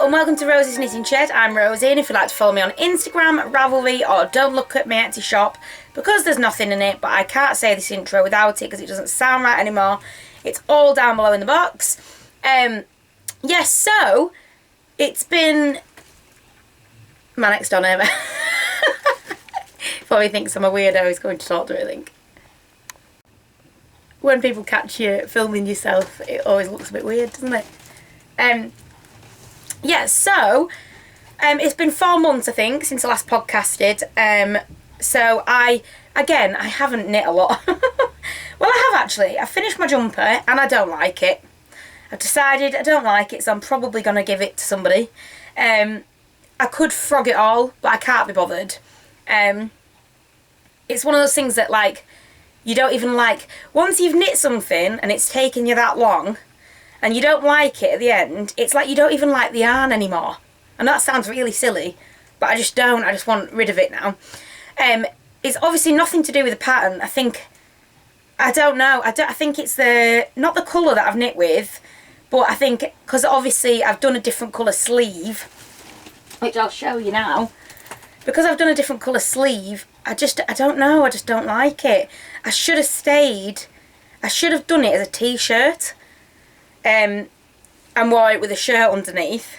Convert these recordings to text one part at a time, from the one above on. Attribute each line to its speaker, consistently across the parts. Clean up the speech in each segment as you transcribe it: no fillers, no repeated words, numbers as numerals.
Speaker 1: Hello and welcome to Rosies Knitting Shed. I'm Rosie, and if you'd like to follow me on Instagram, Ravelry, or don't look at my Etsy shop because there's nothing in it, but I can't say this intro without it because it doesn't sound right anymore. It's all down below in the box. Yes, so it's been my next door neighbour. Probably thinks I'm a weirdo who's going to talk to her, I think. When people catch you filming yourself, it always looks a bit weird, doesn't it? Yeah, so it's been 4 months, I think, since I last podcasted. So I haven't knit a lot. Well, I have actually. I finished my jumper and I don't like it. I've decided I don't like it, so I'm probably going to give it to somebody. I could frog it all, but I can't be bothered. It's one of those things that, like, you don't even like. Once you've knit something and it's taken you that long and you don't like it at the end, it's like you don't even like the yarn anymore. And that sounds really silly, but I just don't. I just want rid of it now. It's obviously nothing to do with the pattern. I don't know. I think it's not the colour that I've knit with, but I think because obviously I've done a different colour sleeve, which I'll show you now. Because I've done a different colour sleeve, I don't know, I just don't like it. I should have done it as a t-shirt, and wore it with a shirt underneath,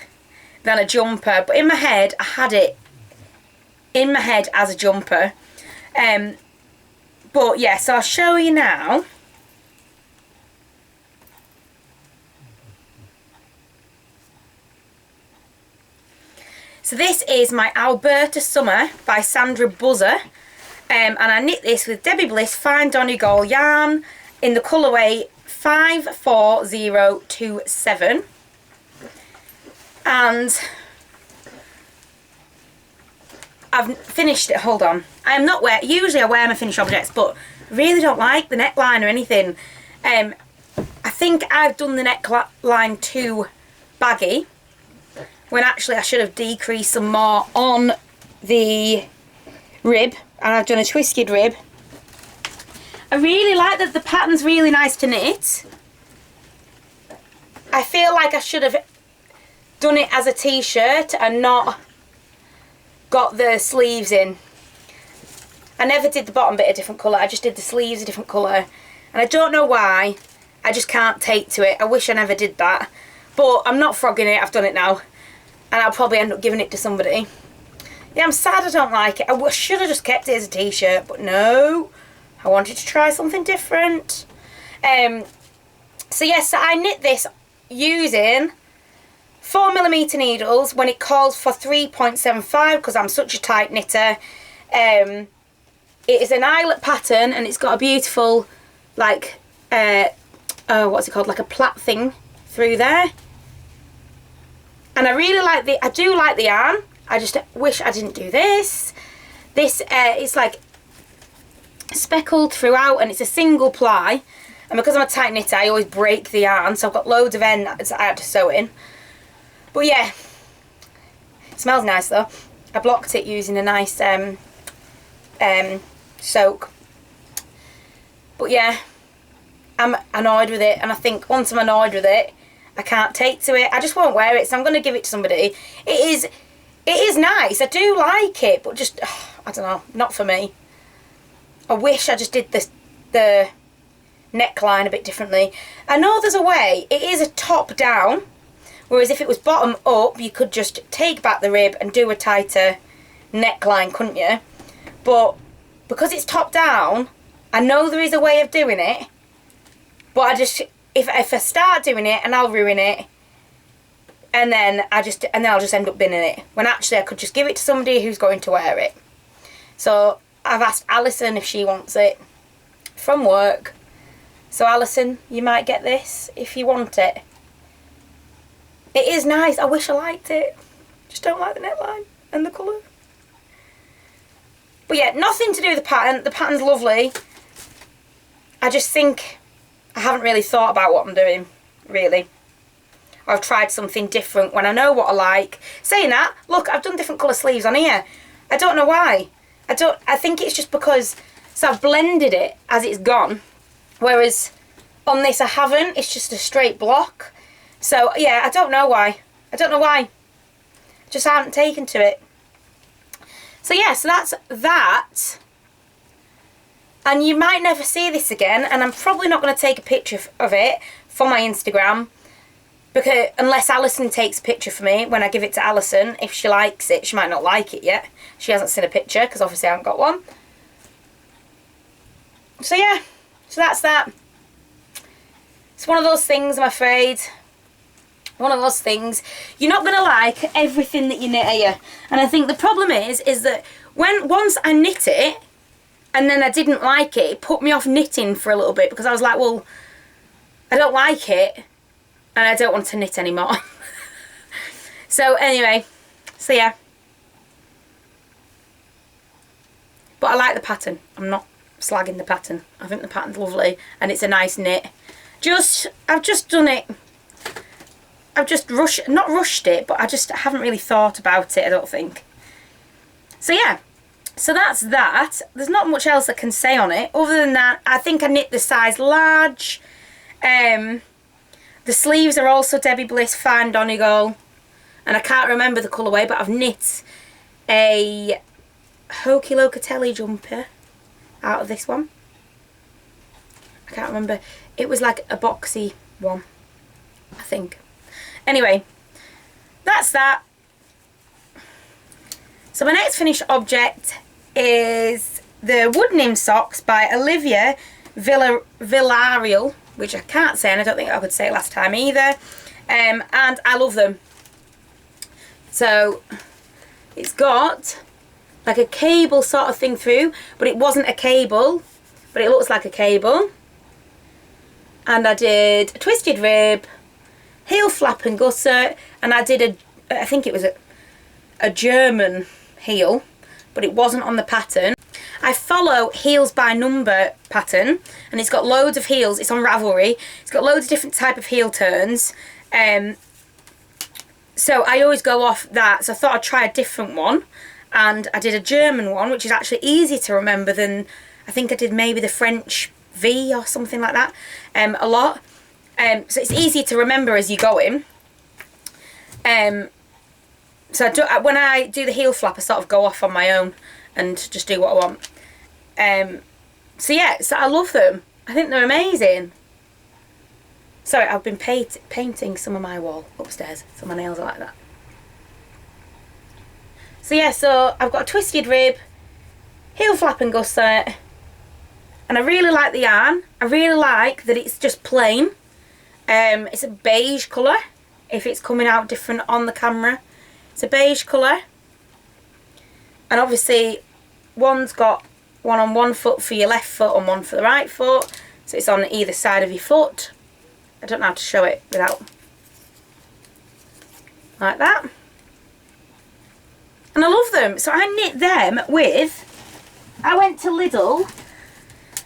Speaker 1: then a jumper. But in my head, I had it in my head as a jumper. But yeah, so I'll show you now. So this is my Alberta Summer by Sandra Buzzer, and I knit this with Debbie Bliss Fine Donegal yarn in the colourway 54027, and I've finished it. Hold on, usually I wear my finished objects, but I really don't like the neckline or anything. I think I've done the neckline too baggy, when actually I should have decreased some more on the rib, and I've done a twisted rib. I really like that the pattern's really nice to knit. I feel like I should have done it as a t-shirt and not got the sleeves in. I never did the bottom bit a different colour, I just did the sleeves a different colour, and I don't know why. I just can't take to it. I wish I never did that, but I'm not frogging it, I've done it now. And I'll probably end up giving it to somebody. Yeah, I'm sad I don't like it. I should have just kept it as a t-shirt, but no. I wanted to try something different. So yes, so I knit this using 4mm needles when it calls for 3.75 because I'm such a tight knitter. It is an eyelet pattern and it's got a beautiful, like, what's it called? Like a plait thing through there. And I really like I do like the yarn. I just wish I didn't do this. This is like speckled throughout and it's a single ply. And because I'm a tight knitter, I always break the yarn. So I've got loads of end that I had to sew in. But yeah, it smells nice though. I blocked it using a nice soak. But yeah, I'm annoyed with it. And I think once I'm annoyed with it, I can't take to it. I just won't wear it, so I'm going to give it to somebody. It is nice. I do like it, but just, I don't know, not for me. I wish I just did the neckline a bit differently. I know there's a way. It is a top down, whereas if it was bottom up, you could just take back the rib and do a tighter neckline, couldn't you? But because it's top down, I know there is a way of doing it, but I just... If I start doing it and I'll ruin it, and then I'll just end up binning it, when actually I could just give it to somebody who's going to wear it. So I've asked Alison if she wants it from work. So Alison, you might get this if you want it. It is nice. I wish I liked it. Just don't like the neckline and the colour. But yeah, nothing to do with the pattern. The pattern's lovely. I just think I haven't really thought about what I'm doing, really. I've tried something different when I know what I like. Saying that, look, I've done different colour sleeves on here. I don't know why. I think it's just because, so I've blended it as it's gone, whereas on this I haven't. It's just a straight block. So yeah, I don't know why. I don't know why. just hadn't taken to it. So yeah, so that's that. And you might never see this again, and I'm probably not going to take a picture of it for my Instagram, because unless Alison takes a picture for me when I give it to Alison. If she likes it, she might not like it yet. She hasn't seen a picture because obviously I haven't got one. So yeah, so that's that. It's one of those things, I'm afraid. One of those things. You're not going to like everything that you knit, are you? And I think the problem is that once I knit it, and then I didn't like it, it put me off knitting for a little bit, because I was like, well, I don't like it, and I don't want to knit anymore. So anyway, so yeah. But I like the pattern. I'm not slagging the pattern. I think the pattern's lovely, and it's a nice knit. I've just done it. I've just not rushed it, but I just haven't really thought about it, I don't think. So yeah, so that's that. There's not much else I can say on it. Other than that, I think I knit the size large. The sleeves are also Debbie Bliss Fine Donegal. And I can't remember the colourway, but I've knit a Hokey Locatelli jumper out of this one. I can't remember. It was like a boxy one, I think. Anyway, that's that. So my next finished object is the Wood Nymph socks by Olivia Villarreal, which I can't say, and I don't think I could say it last time either. And I love them. So it's got like a cable sort of thing through, but it wasn't a cable, but it looks like a cable. And I did a twisted rib, heel flap and gusset, and I did I think it was a German heel, but it wasn't on the pattern. I follow Heels by Number pattern, and it's got loads of heels. It's on Ravelry. It's got loads of different type of heel turns. So I always go off that. So I thought I'd try a different one, and I did a German one, which is actually easier to remember than, I think I did maybe the French V or something like that, a lot. So it's easier to remember as you go in. So when I do the heel flap, I sort of go off on my own and just do what I want. So yeah, so I love them. I think they're amazing. Sorry, I've been painting some of my wall upstairs, so my nails are like that. So yeah, so I've got a twisted rib, heel flap and gusset, and I really like the yarn. I really like that it's just plain. It's a beige colour, if it's coming out different on the camera. It's a beige colour. And obviously, one's got one on one foot for your left foot and one for the right foot. So it's on either side of your foot. I don't know how to show it without, like that. And I love them. So I knit them with, I went to Lidl,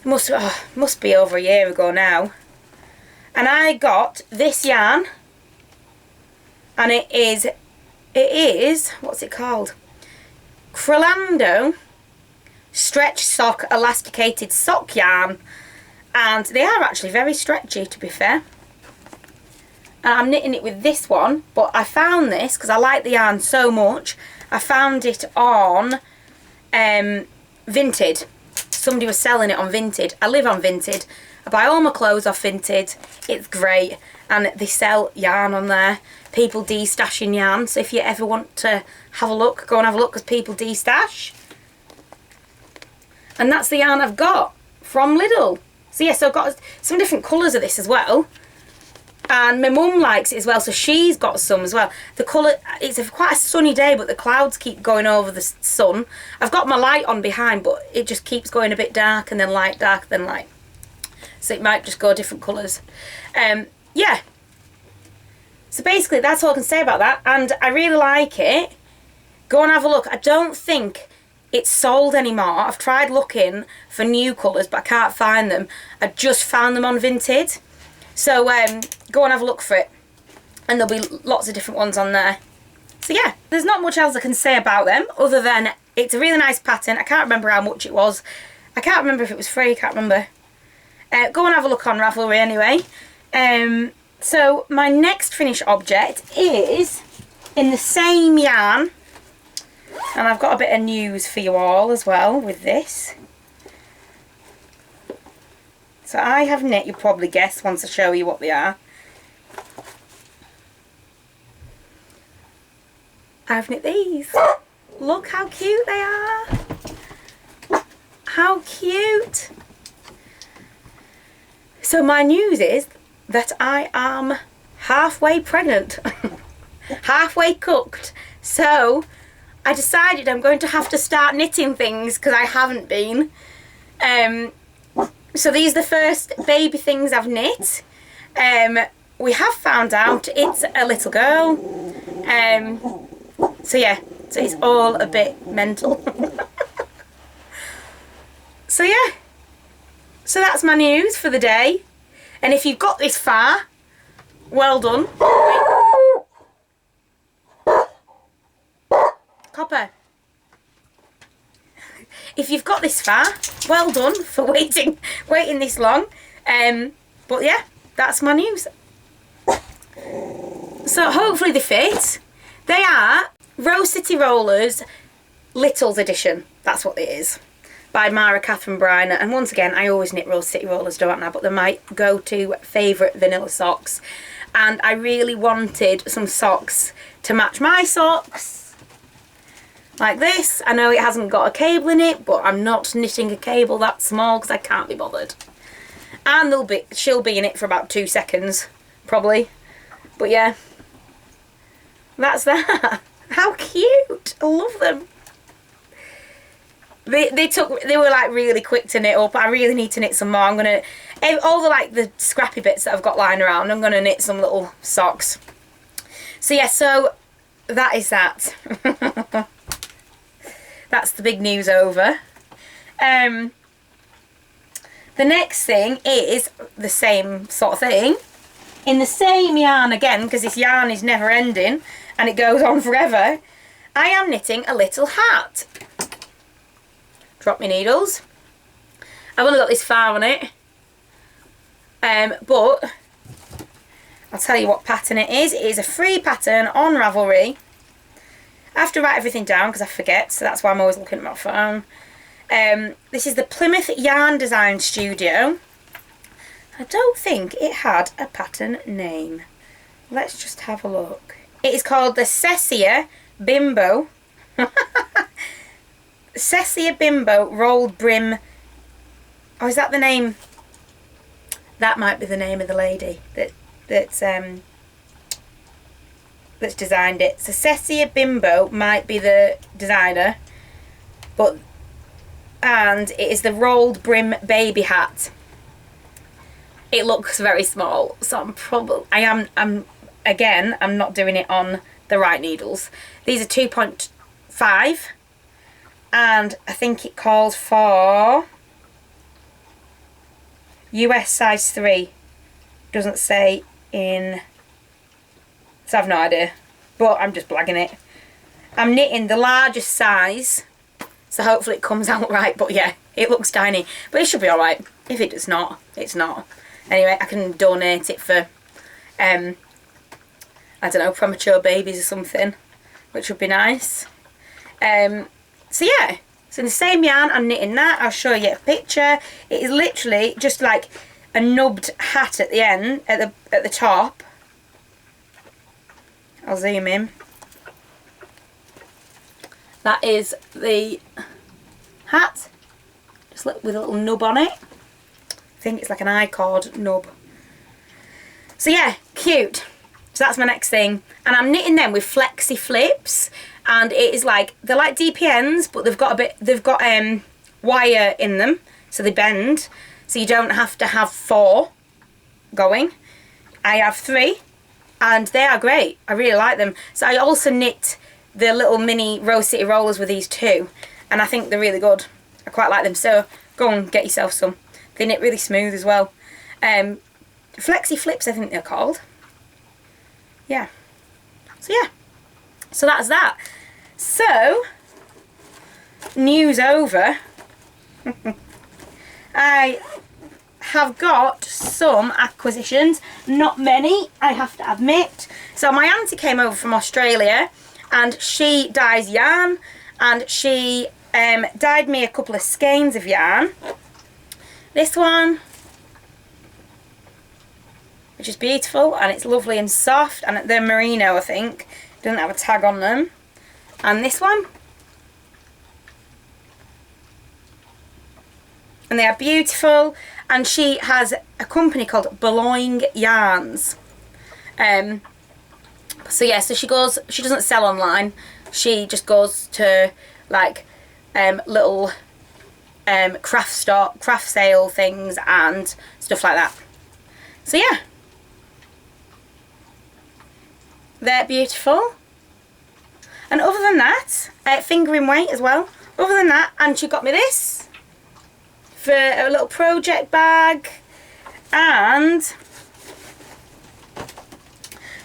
Speaker 1: must be over a year ago now, and I got this yarn, and it is, what's it called? Crolando Stretch Sock Elasticated Sock Yarn, and they are actually very stretchy, to be fair. And I'm knitting it with this one, but I found this because I like the yarn so much. I found it on Vinted. Somebody was selling it on Vinted. I live on Vinted. I buy all my clothes off Vinted. It's great, and they sell yarn on there. People de-stashing yarn, so if you ever want to have a look, go and have a look, because people de-stash. And that's the yarn I've got from Lidl. So yeah, so I've got some different colours of this as well. And my mum likes it as well, so she's got some as well. The colour, it's quite a sunny day, but the clouds keep going over the sun. I've got my light on behind, but it just keeps going a bit dark and then light, dark, then light. So it might just go different colours. Yeah. So basically, that's all I can say about that. And I really like it. Go and have a look. I don't think it's sold anymore. I've tried looking for new colours, but I can't find them. I just found them on Vinted. So go and have a look for it, and there'll be lots of different ones on there. So yeah, there's not much else I can say about them other than it's a really nice pattern. I can't remember how much it was. I can't remember if it was free, I can't remember. Go and have a look on Ravelry anyway. So my next finished object is in the same yarn, and I've got a bit of news for you all as well with this. So I have knit, you'll probably guess once I show you what they are. I've knit these. Look how cute they are. How cute. So my news is that I am halfway pregnant. Halfway cooked. So I decided I'm going to have to start knitting things because I haven't been. So these are the first baby things I've knit. We have found out it's a little girl. So yeah, so it's all a bit mental. So yeah, so that's my news for the day. And if you've got this far, well done. Copper. If you've got this far, well done for waiting this long. But yeah, that's my news. So hopefully they fit. They are Rose City Rollers Littles Edition. That's what it is. By Mara Catherine Briner. And once again, I always knit Rose City Rollers, don't I? But they're my go-to favourite vanilla socks. And I really wanted some socks to match my socks. Like this. I know it hasn't got a cable in it, but I'm not knitting a cable that small because I can't be bothered. And she'll be in it for about 2 seconds, probably. But yeah, that's that. How cute! I love them. They were like really quick to knit up. I really need to knit some more. I'm gonna all the scrappy bits that I've got lying around. I'm gonna knit some little socks. So yeah, so that is that. That's the big news over. The next thing is the same sort of thing. In the same yarn again, because this yarn is never ending and it goes on forever, I am knitting a little hat. Drop my needles. I've only got this far on it. But I'll tell you what pattern it is. It is a free pattern on Ravelry. I have to write everything down because I forget, so that's why I'm always looking at my phone. This is the Plymouth Yarn Design Studio. I don't think it had a pattern name. Let's just have a look. It is called the Cessia Bimbo. Cessia Bimbo Rolled Brim. Oh, is that the name? That might be the name of the lady that's designed it. So Cessia Bimbo might be the designer, and it is the rolled brim baby hat. It looks very small, so I'm not doing it on the right needles. These are 2.5, and I think it calls for US size 3. Doesn't say in, so I've no idea, but I'm just blagging it. I'm knitting the largest size, so hopefully it comes out right. But yeah, it looks tiny, but it should be alright. If it does not, it's not. Anyway, I can donate it for, I don't know, premature babies or something, which would be nice. So yeah, so in the same yarn, I'm knitting that. I'll show you a picture. It is literally just like a nubbed hat at the end, at the top. I'll zoom in. That is the hat, just with a little nub on it. I think it's like an I-cord nub. So yeah, cute. So that's my next thing, and I'm knitting them with flexi flips, and it is like, they're like DPNs, but they've got wire in them, so they bend, so you don't have to have 4 going. I have 3, and they are great. I really like them. So I also knit the little mini Rose City Rollers with these too, and I think they're really good. I quite like them, so go and get yourself some. They knit really smooth as well. Flexi flips, I think they're called. Yeah. So yeah. So that's that. So, news over. I have got some acquisitions, not many, I have to admit. So my auntie came over from Australia and she dyes yarn, and she dyed me a couple of skeins of yarn. This one, which is beautiful, and it's lovely and soft, and they're merino, I think. Doesn't have a tag on them. And this one. And they are beautiful, and she has a company called Belong Yarns. So yeah, so she doesn't sell online, she just goes to like little craft sale things and stuff like that. So yeah, they're beautiful. And other than that, fingering weight as well. Other than that, and she got me this for a little project bag, and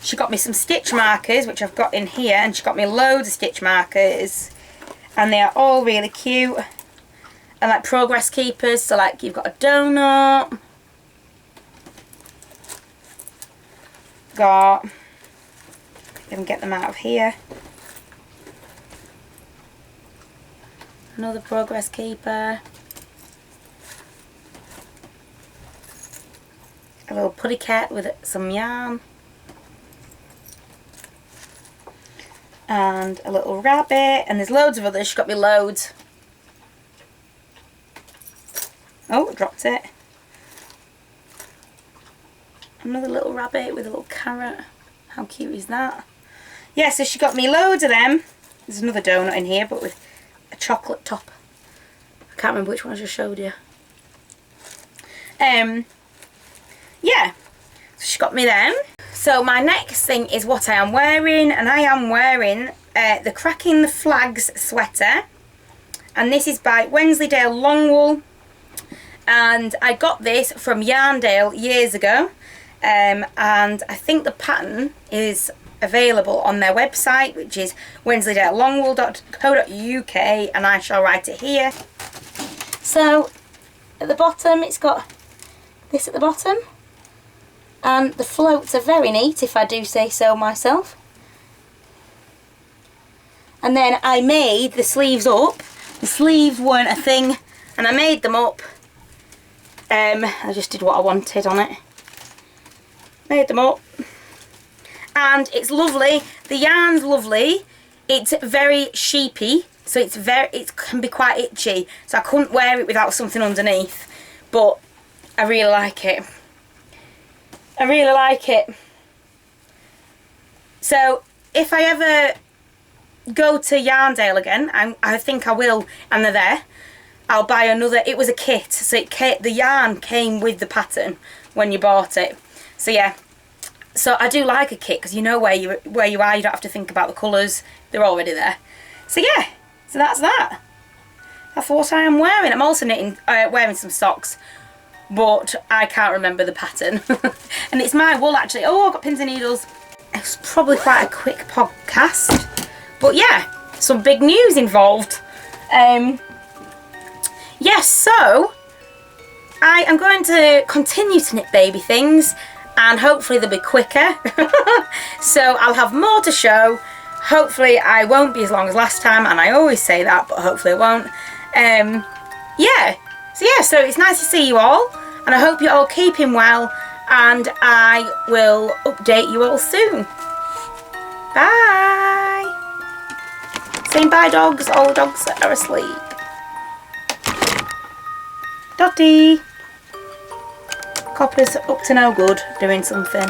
Speaker 1: she got me some stitch markers, which I've got in here, and she got me loads of stitch markers, and they are all really cute, and like progress keepers. So like you've got a donut, got, even get them out of here, another progress keeper, a little putty cat with some yarn, and a little rabbit, and there's loads of others. She got me loads. Oh, I dropped it. Another little rabbit with a little carrot. How cute is that? Yeah, so she got me loads of them. There's another donut in here, but with a chocolate top. I can't remember which one I just showed you. Yeah, so she got me them. So my next thing is what I am wearing, and I am wearing the Cracking the Flags sweater, and this is by Wensleydale Longwool, and I got this from Yarndale years ago, and I think the pattern is available on their website, which is wensleydalelongwool.co.uk, and I shall write it here. So at the bottom it's got this at the bottom, and the floats are very neat, if I do say so myself. And then I made the sleeves up. The sleeves weren't a thing, and I made them up. I just did what I wanted on it. Made them up. And it's lovely. The yarn's lovely. It's very sheepy, so it can be quite itchy. So I couldn't wear it without something underneath. But I really like it. I really like it. So if I ever go to Yarndale again, I think I will, and they're there, I'll buy another. It was a kit, so the yarn came with the pattern when you bought it. So yeah, so I do like a kit, because you know where you are, you don't have to think about the colours, they're already there. So yeah, so that's that. That's what I am wearing. I'm also wearing some socks, but I can't remember the pattern. And it's my wool actually. Oh, I've got pins and needles. It's probably quite a quick podcast, but yeah, some big news involved. Yes, so I am going to continue to knit baby things, and hopefully they'll be quicker. So I'll have more to show. Hopefully I won't be as long as last time, and I always say that, but hopefully it won't. Yeah, so it's nice to see you all, and I hope you're all keeping well, and I will update you all soon. Bye. Saying bye, dogs. All the dogs are asleep. Dotty. Copper's up to no good doing something.